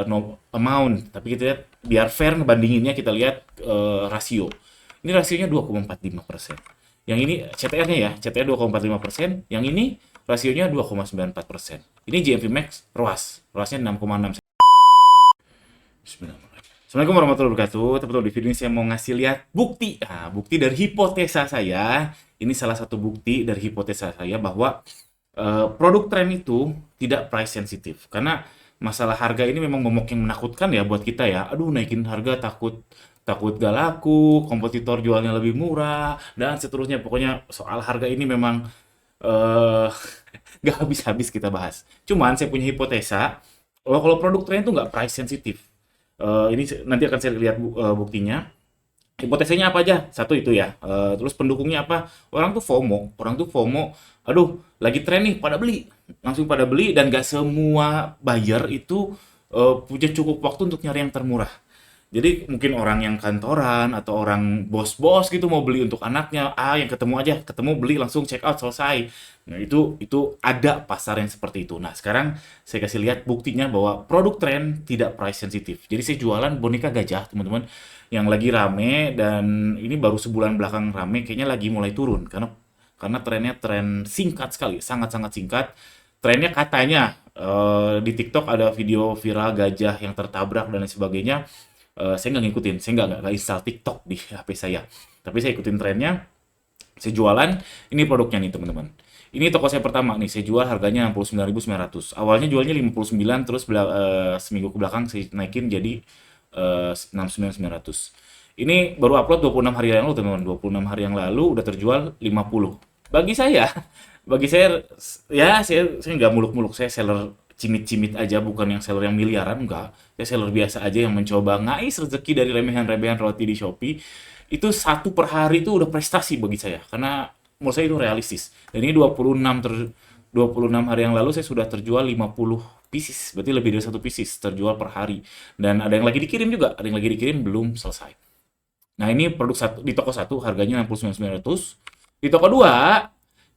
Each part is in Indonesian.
no amount, tapi kita lihat biar fair ngebandinginnya kita lihat rasio. Ini rasionya 2,45%. Yang ini CTR-nya ya, CTR 2,45%. Yang ini rasionya 2,94%. Ini GMV Max ROAS. ROAS-nya 6,6. Bismillahirrahmanirrahim. Assalamualaikum warahmatullahi wabarakatuh. Teman-teman, di video ini saya mau ngasih lihat bukti. Nah, bukti dari hipotesa saya. Ini salah satu bukti dari hipotesa saya bahwa produk tren itu tidak price sensitive. Karena masalah harga ini memang momok yang menakutkan ya buat kita ya. Aduh, naikin harga takut takut gak laku, kompetitor jualnya lebih murah, dan seterusnya. Pokoknya soal harga ini memang eh nggak habis-habis kita bahas. Cuman saya punya hipotesa, kalau produk tren itu nggak price sensitive. Ini nanti akan saya lihat buktinya. Hipotesanya apa aja? Satu itu ya. Terus pendukungnya apa? Orang tuh FOMO. Orang tuh FOMO. Aduh, lagi tren nih, pada beli. Langsung pada beli dan gak semua buyer itu punya cukup waktu untuk nyari yang termurah. Jadi mungkin orang yang kantoran atau orang bos-bos gitu mau beli untuk anaknya, yang ketemu aja, ketemu beli langsung check out selesai. Nah, itu ada pasar yang seperti itu. Nah, sekarang saya kasih lihat buktinya bahwa produk tren tidak price sensitive. Jadi saya jualan boneka gajah, teman-teman, yang lagi rame, dan ini baru sebulan belakang rame, kayaknya lagi mulai turun karena trennya tren singkat sekali, sangat-sangat singkat. Trennya katanya di TikTok ada video viral gajah yang tertabrak dan lain sebagainya. Saya nggak ngikutin, saya nggak install TikTok di HP saya. Tapi saya ikutin trennya, saya jualan. Ini produknya nih teman-teman. Ini toko saya pertama nih, saya jual harganya 69.900. Awalnya jualnya 59, terus seminggu ke belakang saya naikin jadi 69.900. Ini baru upload 26 hari yang lalu teman-teman. 26 hari yang lalu udah terjual 50. Bagi saya, bagi saya ya saya nggak muluk-muluk, saya seller cimit-cimit aja, bukan yang seller yang miliaran, enggak. Saya seller biasa aja yang mencoba ngais rezeki dari remehan-remehan roti di Shopee. Itu satu per hari itu udah prestasi bagi saya, karena menurut saya itu realistis. Dan ini 26 hari yang lalu saya sudah terjual 50 pieces, berarti lebih dari satu pieces terjual per hari. Dan ada yang lagi dikirim juga, ada yang lagi dikirim belum selesai. Nah, ini produk satu di toko satu harganya 69.900. Di toko dua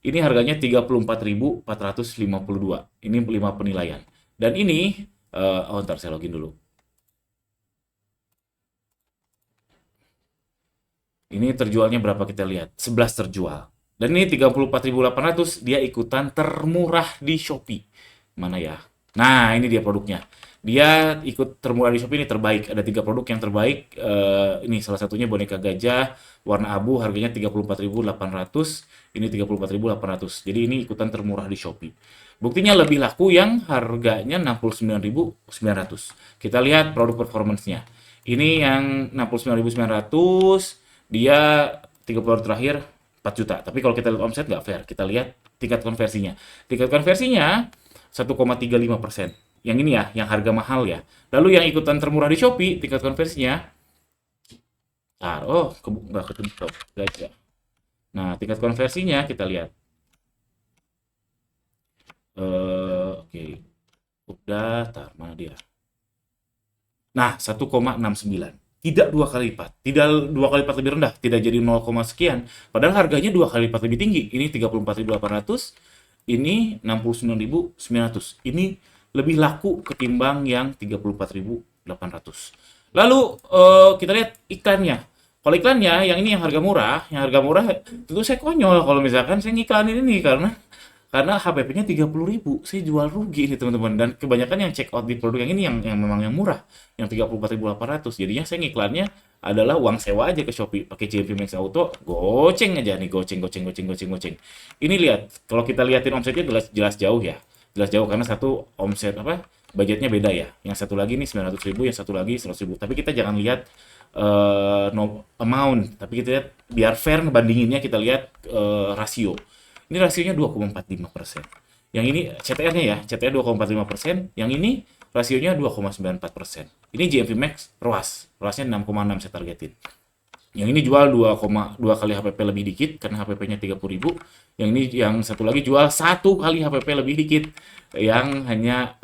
ini harganya 34.452. Ini 5 penilaian. Dan ini ntar saya login dulu. Ini terjualnya berapa kita lihat? 11 terjual. Dan ini 34.800, dia ikutan termurah di Shopee. Mana ya? Nah, ini dia produknya. Dia ikut termurah di Shopee, ini terbaik. Ada 3 produk yang terbaik. Ini salah satunya boneka gajah warna abu, harganya 34.800. Ini 34.800. Jadi ini ikutan termurah di Shopee. Buktinya lebih laku yang harganya 69.900. Kita lihat produk performance-nya. Ini yang 69.900, dia 30 hari terakhir 4 juta. Tapi kalau kita lihat omset nggak fair. Kita lihat tingkat konversinya. Tingkat konversinya 1,35%. Yang ini ya, yang harga mahal ya. Lalu yang ikutan termurah di Shopee, tingkat konversinya, nggak ketemu gajah. Nah, tingkat konversinya kita lihat. Oke. Udah, mana dia? Nah, 1,69. Tidak 2 kali lipat. Tidak 2 kali lipat lebih rendah. Tidak jadi 0, sekian. Padahal harganya 2 kali lipat lebih tinggi. Ini 34.800. Ini 69.900. Ini lebih laku ketimbang yang 34.800. Lalu kita lihat iklannya. Kalau iklannya, yang ini yang harga murah tentu saya konyol kalau misalkan saya ngiklanin ini, karena HPP-nya 30.000, saya jual rugi ini teman-teman. Dan kebanyakan yang check out di produk yang ini yang memang yang murah, yang 34.800. Jadinya saya ngiklannya adalah uang sewa aja ke Shopee, pakai JMP Max Auto, goceng aja nih, goceng. Ini lihat, kalau kita liatin omsetnya jelas jauh ya, jelas jauh karena satu omset budgetnya beda ya. Yang satu lagi nih 900.000, yang satu lagi 100.000. Tapi kita jangan lihat no amount, tapi kita lihat biar fair ngebandinginnya kita lihat rasio. Ini rasionya 2,45%. Yang ini CTR-nya ya, CTR 2,45%. Yang ini rasionya 2,94%. Ini GMV Max ROAS. ROAS-nya 6,6 saya targetin. Yang ini jual 2,2 kali HPP lebih dikit karena HPP-nya 30.000. Yang ini yang satu lagi jual 1 kali HPP lebih dikit, yang hanya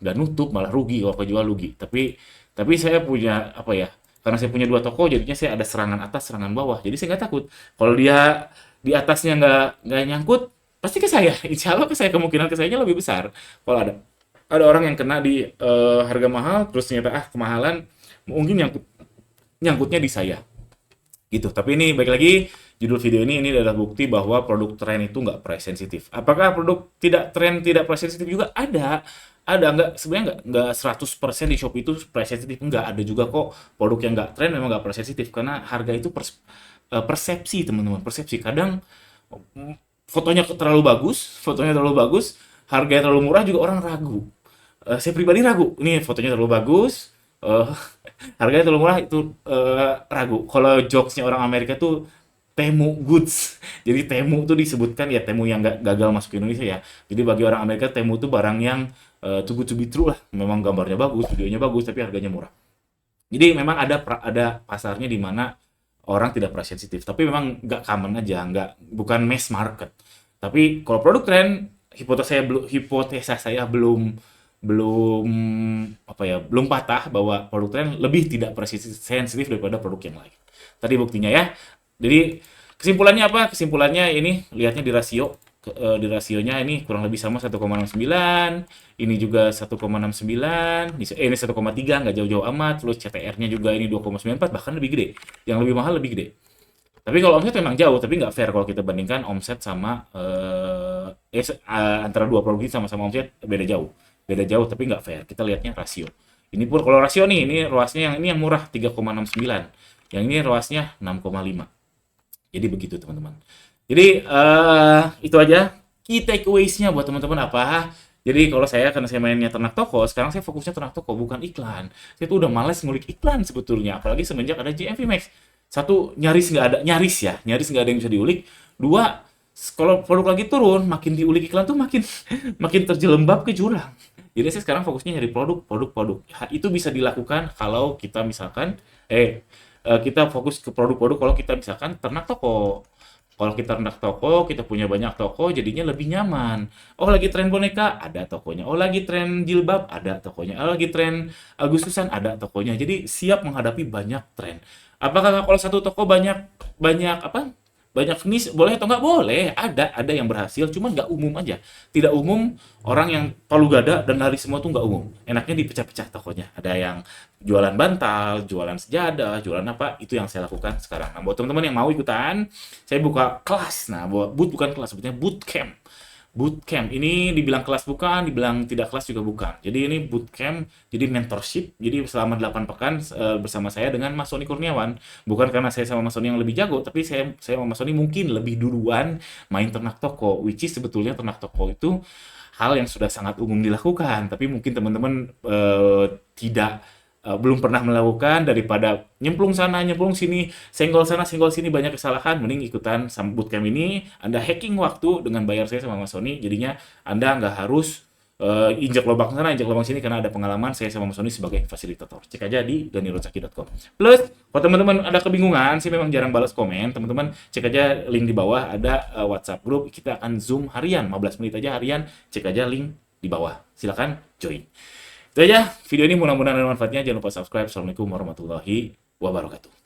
nggak nutup, malah rugi kalau kejual rugi. Tapi saya punya apa ya? Karena saya punya 2 toko, jadinya saya ada serangan atas, serangan bawah. Jadi saya nggak takut. Kalau dia di atasnya nggak nyangkut, pasti ke saya. Insya Allah ke saya, kemungkinan ke sayanya lebih besar. Kalau ada orang yang kena di harga mahal, terus ternyata kemahalan, mungkin nyangkutnya di saya gitu. Tapi ini baik lagi, judul video ini adalah bukti bahwa produk tren itu nggak price sensitif. Apakah produk tidak tren tidak price sensitif juga? Ada, nggak, sebenarnya nggak 100% di Shopee itu price sensitif, nggak, ada juga kok produk yang nggak tren memang nggak price sensitif, karena harga itu persepsi teman-teman, persepsi. Kadang fotonya terlalu bagus, harganya terlalu murah juga orang ragu. Saya pribadi ragu, ini fotonya terlalu bagus, harganya terlalu murah, itu ragu. Kalau jokesnya orang Amerika tuh Temu goods. Jadi Temu tuh disebutkan ya, Temu yang nggak gagal masuk ke Indonesia ya. Jadi bagi orang Amerika Temu tuh barang yang too good to be true lah. Memang gambarnya bagus, videonya bagus, tapi harganya murah. Jadi memang ada pasarnya di mana orang tidak price sensitif. Tapi memang nggak common aja, bukan mass market. Tapi kalau produk tren, hipotesa saya belum belum belum patah bahwa produk tren lebih tidak price sensitif daripada produk yang lain. Tadi buktinya ya. Jadi kesimpulannya apa? Kesimpulannya ini lihatnya di rasio. Di rasionya ini kurang lebih sama 1,69, ini juga 1,69, ini 1,3, nggak jauh-jauh amat, terus CTR-nya juga ini 2,94, bahkan lebih gede. Yang lebih mahal lebih gede. Tapi kalau omset memang jauh, tapi nggak fair kalau kita bandingkan omset sama antara dua produk ini sama-sama omset beda jauh, tapi nggak fair. Kita lihatnya rasio. Ini pun kalau rasio nih, ini ruasnya yang murah 3,69, yang ini ruasnya 6,5. Jadi begitu teman-teman. Jadi itu aja key takeaways-nya buat teman-teman apa. Jadi kalau karena saya mainnya ternak toko, sekarang saya fokusnya ternak toko, bukan iklan. Saya tuh udah males ngulik iklan sebetulnya, apalagi semenjak ada GMV Max. Satu, nyaris nggak ada yang bisa diulik. Dua, kalau produk lagi turun, makin diulik iklan tuh makin makin terjelembab ke jurang. Jadi saya sekarang fokusnya nyari produk. Itu bisa dilakukan kalau kita misalkan kita fokus ke produk-produk kalau kita misalkan ternak toko. Kalau kita ternak toko, kita punya banyak toko, jadinya lebih nyaman. Oh, lagi tren boneka, ada tokonya. Oh, lagi tren jilbab, ada tokonya. Oh, lagi tren Agustusan, ada tokonya. Jadi siap menghadapi banyak tren. Apakah kalau satu toko banyak banyak banyak niche boleh atau nggak boleh? Ada yang berhasil, cuman nggak umum aja. Tidak umum, orang yang palu gada dan lari semua tuh nggak umum. Enaknya dipecah-pecah tokonya. Ada yang jualan bantal, jualan sejadah, jualan apa, itu yang saya lakukan sekarang. Nah, buat teman-teman yang mau ikutan, saya buka kelas. Nah, bukan kelas, sebetulnya bootcamp. Bootcamp ini dibilang kelas bukan, dibilang tidak kelas juga bukan. Jadi ini bootcamp, jadi mentorship. Jadi selama 8 pekan bersama saya dengan Mas Sony Kurniawan. Bukan karena saya sama Mas Sony yang lebih jago, tapi saya sama Mas Sony mungkin lebih duluan main ternak toko. Which is sebetulnya ternak toko itu hal yang sudah sangat umum dilakukan. Tapi mungkin teman-teman belum pernah melakukan, daripada nyemplung sana, nyemplung sini, senggol sana, senggol sini, banyak kesalahan, mending ikutan bootcamp ini. Anda hacking waktu dengan bayar saya sama Mas Sony, jadinya Anda nggak harus injak lubang sana, injak lubang sini, karena ada pengalaman saya sama Mas Sony sebagai fasilitator. Cek aja di danielrozaki.com. Plus, kalau teman-teman ada kebingungan, saya memang jarang balas komen, teman-teman cek aja link di bawah, ada WhatsApp group, kita akan Zoom harian, 15 menit aja harian, cek aja link di bawah. Silakan join. Itu aja video ini, mudah-mudahan ada manfaatnya. Jangan lupa subscribe. Assalamualaikum warahmatullahi wabarakatuh.